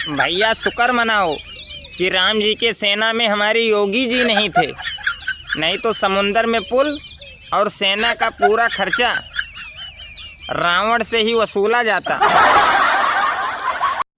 भैया शुक्र मनाओ कि राम जी के सेना में हमारे योगी जी नहीं थे, नहीं तो समुंदर में पुल और सेना का पूरा खर्चा रावण से ही वसूला जाता।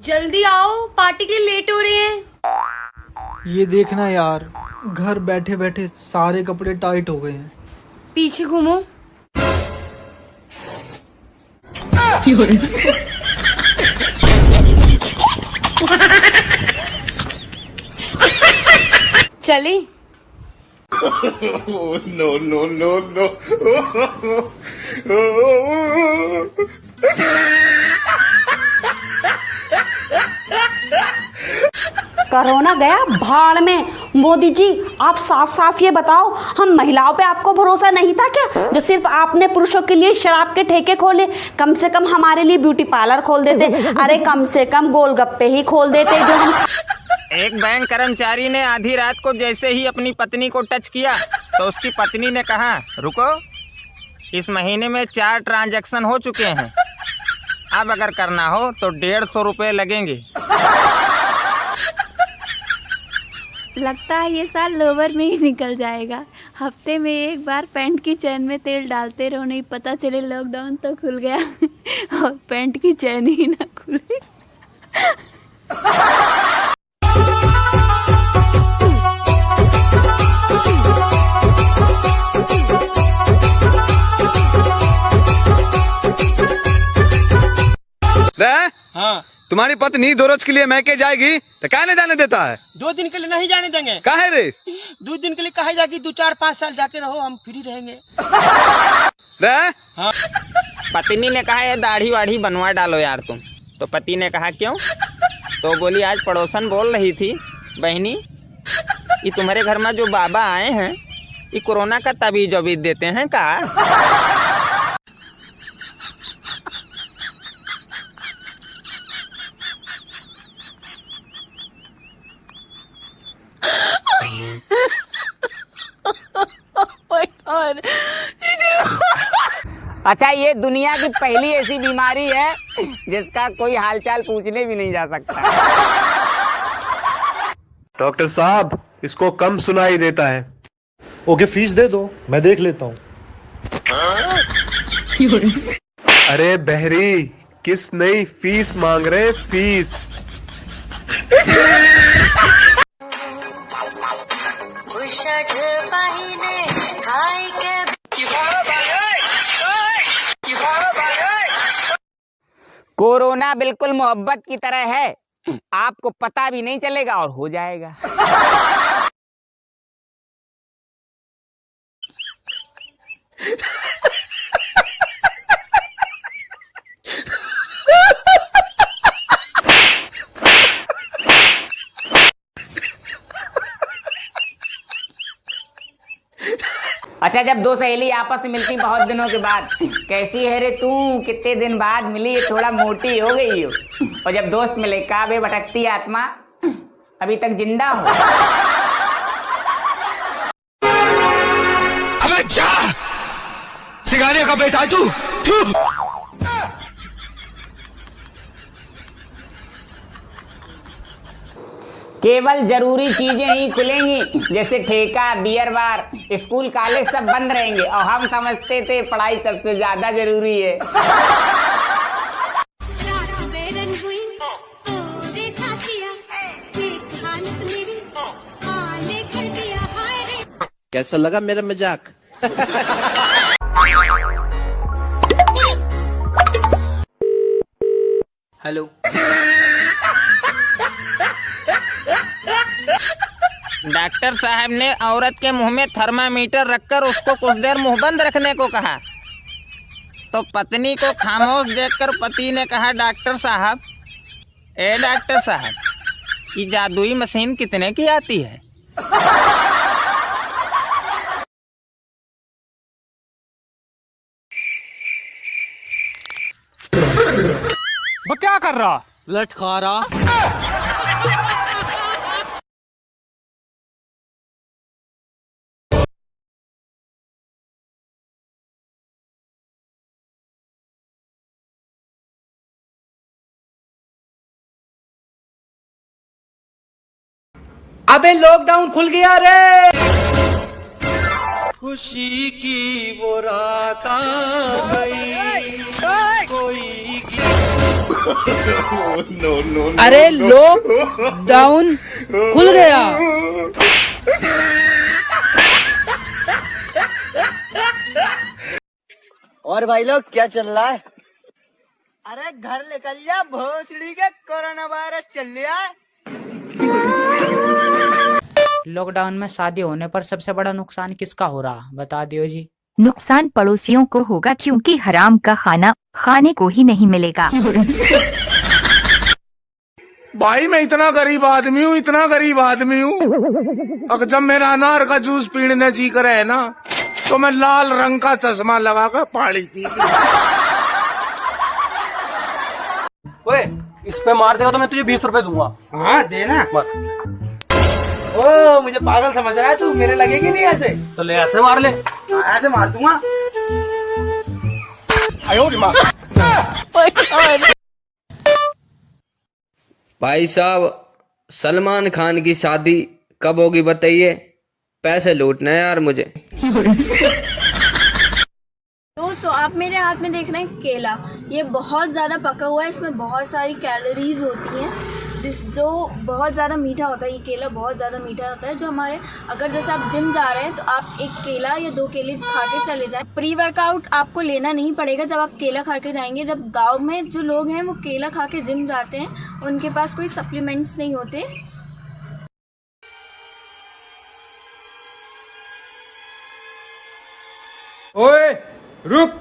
जल्दी आओ, पार्टी के लिए लेट हो रहे हैं। ये देखना यार, घर बैठे बैठे सारे कपड़े टाइट हो गए हैं। पीछे घूमो। चले। No, no, no, no. Corona गया भाड़ में। मोदी जी आप साफ साफ ये बताओ, हम महिलाओं पे आपको भरोसा नहीं था क्या, जो सिर्फ आपने पुरुषों के लिए शराब के ठेके खोले? कम से कम हमारे लिए ब्यूटी पार्लर खोल देते, अरे कम से कम गोलगप्पे ही खोल देते जो हम। एक बैंक कर्मचारी ने आधी रात को जैसे ही अपनी पत्नी को टच किया तो उसकी पत्नी ने कहा, रुको, इस महीने में 4 ट्रांजैक्शन हो चुके हैं, अब अगर करना हो तो 150 रुपये लगेंगे। लगता है ये साल लोवर में ही निकल जाएगा। हफ्ते में एक बार पैंट की चैन में तेल डालते रहो, नहीं पता चले लॉकडाउन तो खुल गया और पैंट की चैन ही ना खुले। हाँ, तुम्हारी पत्नी 2 रोज के लिए मैके जाएगी तो काहे जाने देता है? 2 दिन के लिए नहीं जाने देंगे। काहे रे? 2 दिन के लिए कहा जाएगी, 2, 4, 5 साल जाके रहो, हम फ्री रहेंगे। हाँ। पत्नी ने कहा, ये दाढ़ी वाढ़ी बनवा डालो यार तुम। तो पति ने कहा, क्यों? तो बोली, आज पड़ोसन बोल रही थी, बहनी ये तुम्हारे घर में जो बाबा आए हैं ये कोरोना का तबीज वबीज देते हैं का? अच्छा, ये दुनिया की पहली ऐसी बीमारी है जिसका कोई हालचाल पूछने भी नहीं जा सकता। डॉक्टर साहब, इसको कम सुनाई देता है। ओके, फीस दे दो, मैं देख लेता हूँ। अरे बहरी, किस नई फीस मांग रहे? फीस कोरोना बिल्कुल मोहब्बत की तरह है, आपको पता भी नहीं चलेगा और हो जाएगा। अच्छा, जब 2 सहेली आपस में मिलती बहुत दिनों के बाद, कैसी है रे तू, कितने दिन बाद मिली, थोड़ा मोटी हो गई हो। और जब दोस्त मिले, कहा बे भटकती आत्मा, अभी तक जिंदा हो? अबे जा, सिगारे का बेटा तू। केवल जरूरी चीजें ही खुलेंगी, जैसे ठेका, बियर बार, स्कूल कॉलेज सब बंद रहेंगे, और हम समझते थे पढ़ाई सबसे ज्यादा जरूरी है। कैसा लगा मेरा मजाक? हेलो। डॉक्टर साहब ने औरत के मुंह में थर्मामीटर रखकर उसको कुछ देर मुंह बंद रखने को कहा, तो पत्नी को खामोश देखकर पति ने कहा, डॉक्टर साहब, ए डॉक्टर साहब, ये जादुई मशीन कितने की आती है? वो क्या कर रहा? लटका रहा। अबे लॉकडाउन खुल गया रे। खुशी की वो रात आ गई, कोई no, no, no. अरे लॉकडाउन खुल गया। और भाई लोग क्या चल रहा है? अरे घर निकल जा, भोसड़ी के कोरोना वायरस चल रहा है। लॉकडाउन में शादी होने पर सबसे बड़ा नुकसान किसका हो रहा, बता दियो जी। नुकसान पड़ोसियों को होगा, क्योंकि हराम का खाना खाने को ही नहीं मिलेगा। भाई मैं इतना गरीब आदमी हूँ, इतना गरीब आदमी हूँ, अगर जब मेरा अनार का जूस पीने जी करे है ना, तो मैं लाल रंग का चश्मा लगा कर पानी पी। ओए, इस पे मार देगा तो मैं तुझे 20 रुपए दूंगा। हाँ देना। ओ मुझे पागल समझ रहा है तू, मेरे लगेगी नहीं ऐसे, तो ले ऐसे मार ले। ऐसे मार दूंगा। भाई साहब, सलमान खान की शादी कब होगी बताइए, पैसे लूटने हैं यार मुझे। दोस्तों आप मेरे हाथ में देख रहे हैं केला, ये बहुत ज़्यादा पका हुआ है, इसमें बहुत सारी कैलोरीज होती हैं, जो बहुत ज़्यादा मीठा होता है। ये केला बहुत ज़्यादा मीठा होता है, जो हमारे अगर जैसे आप जिम जा रहे हैं तो आप एक केला या 2 केले खा के चले जाएं। प्री वर्कआउट आपको लेना नहीं पड़ेगा जब आप केला खा के जाएंगे। जब गांव में जो लोग हैं वो केला खा के जिम जाते हैं, उनके पास कोई सप्लीमेंट्स नहीं होते। ओए रुक,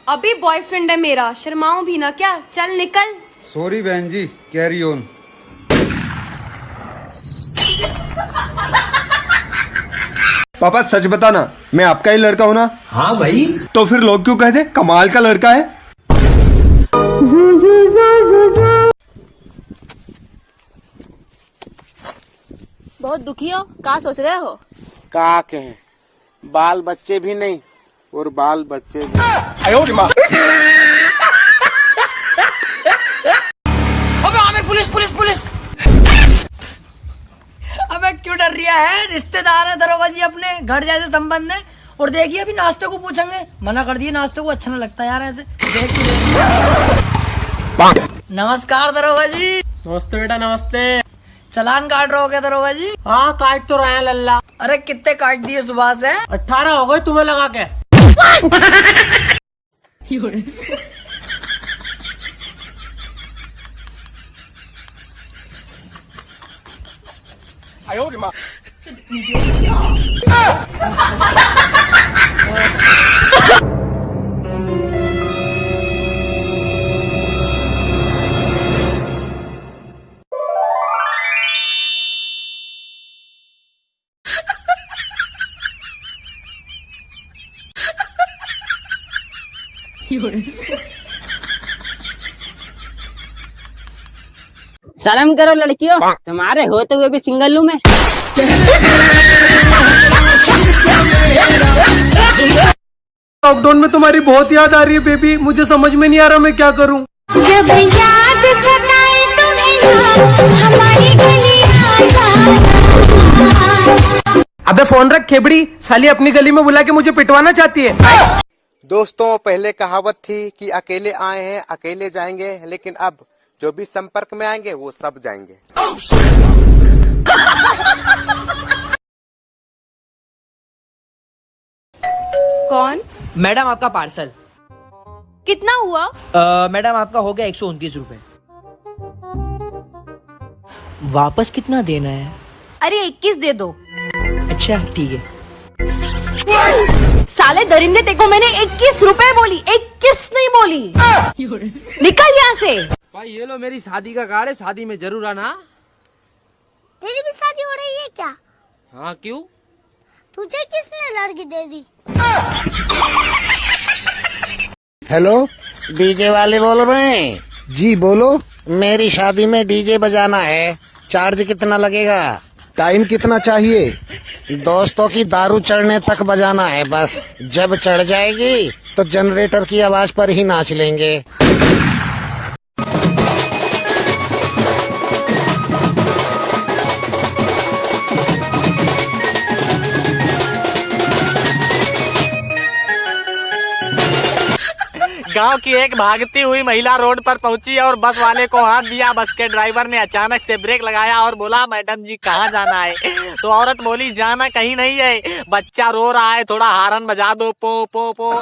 अभी बॉयफ्रेंड है मेरा, शर्माऊं भी ना क्या? चल निकल। सॉरी बहन जी, कैरी ऑन। पापा सच बताना, मैं आपका ही लड़का हूँ ना? हाँ भाई। तो फिर लोग क्यों कहते कमाल का लड़का है? बहुत दुखी हो, क्या सोच रहे हो? का कहें, बाल बच्चे भी नहीं और बाल बच्चे भी। अबे आमिर, पुलिस पुलिस पुलिस। अबे क्यों डर रिया है? रिश्तेदार है दरोगा जी अपने, घर जैसे संबंध है। और देखिए अभी नाश्ते को पूछेंगे, मना कर दिए, नाश्ते को अच्छा नहीं लगता यार ऐसे। नमस्कार दरोगा जी। नमस्ते बेटा, नमस्ते। चालान काट रहे हो क्या दरोगा जी? हाँ काट तो रहे हैं लल्ला। अरे कितने काट दिए सुबह से? 18 हो गए तुम्हें लगा के। शर्म करो लड़कियों, तुम्हारे होते हुए भी सिंगल हूँ मैं। लॉकडाउन में तुम्हारी बहुत याद आ रही है बेबी, मुझे समझ में नहीं आ रहा मैं क्या करूं। जब याद सताए तुम्हें हमारी अबे फोन रख खेबड़ी, साली अपनी गली में बुला के मुझे पिटवाना चाहती है। दोस्तों पहले कहावत थी कि अकेले आए हैं अकेले जाएंगे, लेकिन अब जो भी संपर्क में आएंगे वो सब जाएंगे। कौन? मैडम आपका पार्सल। कितना हुआ? मैडम आपका हो गया 129 रुपए। वापस कितना देना है? अरे 21 दे दो। अच्छा ठीक है। साले दरिंदे, तेको मैंने 21 रुपए बोली, 21 नहीं बोली। निकल यहाँ से। भाई ये लो मेरी शादी का कार्ड है, शादी में जरूर आना। तेरी भी शादी हो रही है क्या? हाँ क्यों? तुझे किसने लड़की दे दी? हेलो, डीजे वाले बोल रहे हैं? जी बोलो। मेरी शादी में डीजे बजाना है, चार्ज कितना लगेगा? टाइम कितना चाहिए? दोस्तों की दारू चढ़ने तक बजाना है बस, जब चढ़ जाएगी तो जनरेटर की आवाज पर ही नाच लेंगे। गांव की एक भागती हुई महिला रोड पर पहुंची और बस वाले को हाथ दिया। बस के ड्राइवर ने अचानक से ब्रेक लगाया और बोला, मैडम जी कहाँ जाना है? तो औरत बोली, जाना कहीं नहीं है, बच्चा रो रहा है, थोड़ा हारन बजा दो, पो पो पो।